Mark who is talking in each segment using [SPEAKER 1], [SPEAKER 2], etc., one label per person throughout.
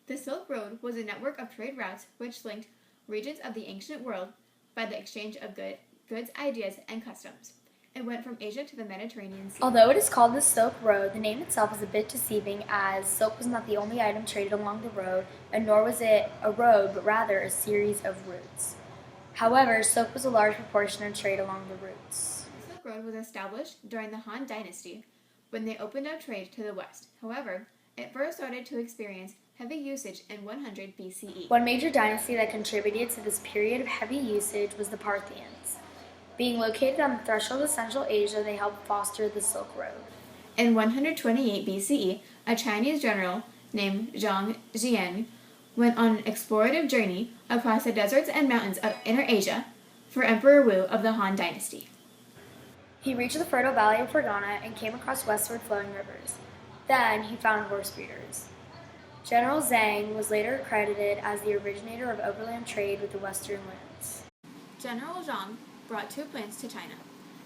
[SPEAKER 1] The Silk Road was a network of trade routes which linked regions of the ancient world by the exchange of goods, ideas, and customs. It went from Asia to the Mediterranean Sea.
[SPEAKER 2] Although it is called the Silk Road, the name itself is a bit deceiving, as silk was not the only item traded along the road, and nor was it a road, but rather a series of routes. However, silk was a large proportion of trade along the routes.
[SPEAKER 1] The Silk Road was established during the Han Dynasty when they opened up trade to the west. However, it first started to experience heavy usage in 100 BCE.
[SPEAKER 2] One major dynasty that contributed to this period of heavy usage was the Parthians. Being located on the threshold of Central Asia, they helped foster the Silk Road.
[SPEAKER 1] In 128 BCE, a Chinese general named Zhang Jian went on an explorative journey across the deserts and mountains of Inner Asia for Emperor Wu of the Han Dynasty.
[SPEAKER 2] He reached the fertile valley of Fergana and came across westward flowing rivers. Then he found horse breeders. General Zhang was later credited as the originator of overland trade with the western lands.
[SPEAKER 1] General Zhang brought two plants to China,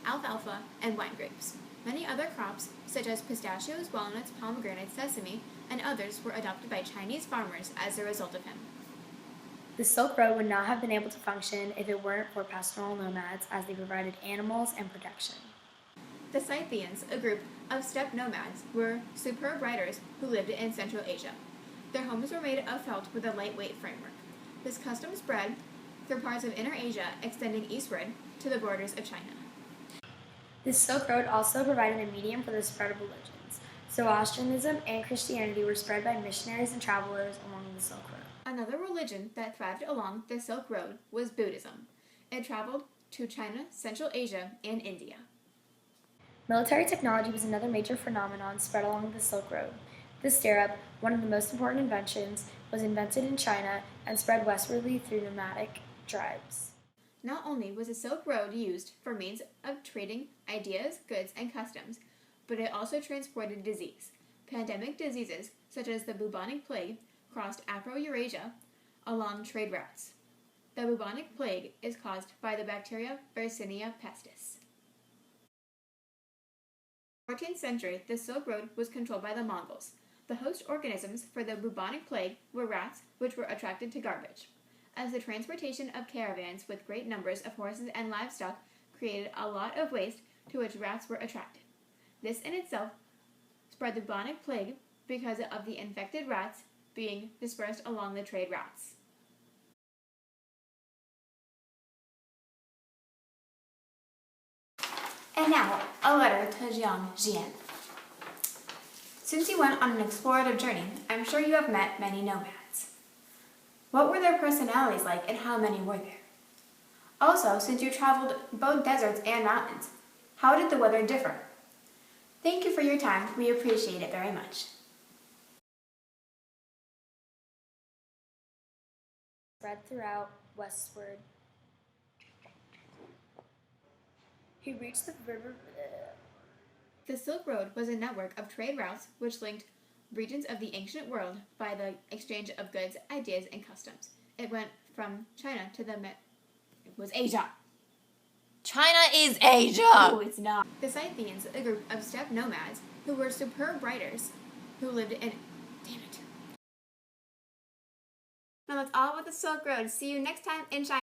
[SPEAKER 1] alfalfa and wine grapes. Many other crops, such as pistachios, walnuts, pomegranates, sesame, and others were adopted by Chinese farmers as a result of him.
[SPEAKER 2] The Silk Road would not have been able to function if it weren't for pastoral nomads, as they provided animals and protection.
[SPEAKER 1] The Scythians, a group of steppe nomads, were superb riders who lived in Central Asia. Their homes were made of felt with a lightweight framework. This custom spread through parts of Inner Asia, extending eastward to the borders of China.
[SPEAKER 2] The Silk Road also provided a medium for the spread of religions. Zoroastrianism and Christianity were spread by missionaries and travelers along the Silk Road.
[SPEAKER 1] Another religion that thrived along the Silk Road was Buddhism. It traveled to China, Central Asia, and India.
[SPEAKER 2] Military technology was another major phenomenon spread along the Silk Road. This stirrup, one of the most important inventions, was invented in China and spread westwardly through nomadic tribes.
[SPEAKER 1] Not only was the Silk Road used for means of trading ideas, goods, and customs, but it also transported disease. Pandemic diseases, such as the bubonic plague, crossed Afro-Eurasia along trade routes. The bubonic plague is caused by the bacteria Yersinia pestis. In the 14th century, the Silk Road was controlled by the Mongols. The host organisms for the bubonic plague were rats, which were attracted to garbage. As the transportation of caravans with great numbers of horses and livestock created a lot of waste to which rats were attracted. This in itself spread the bubonic plague because of the infected rats being dispersed along the trade routes. And now, a letter to Zhang Jian. Since you went on an explorative journey, I'm sure you have met many nomads. What were their personalities like and how many were there? Also, since you traveled both deserts and mountains, how did the weather differ? Thank you for your time. We appreciate it very much.
[SPEAKER 2] Spread throughout westward. He reached the river.
[SPEAKER 1] The Silk Road was a network of trade routes which linked regions of the ancient world by the exchange of goods, ideas, and customs. It went from China to it was Asia.
[SPEAKER 3] China is Asia!
[SPEAKER 1] No, it's not. The Scythians, a group of steppe nomads who were superb riders who lived in... Damn it. Now that's all with the Silk Road. See you next time in China.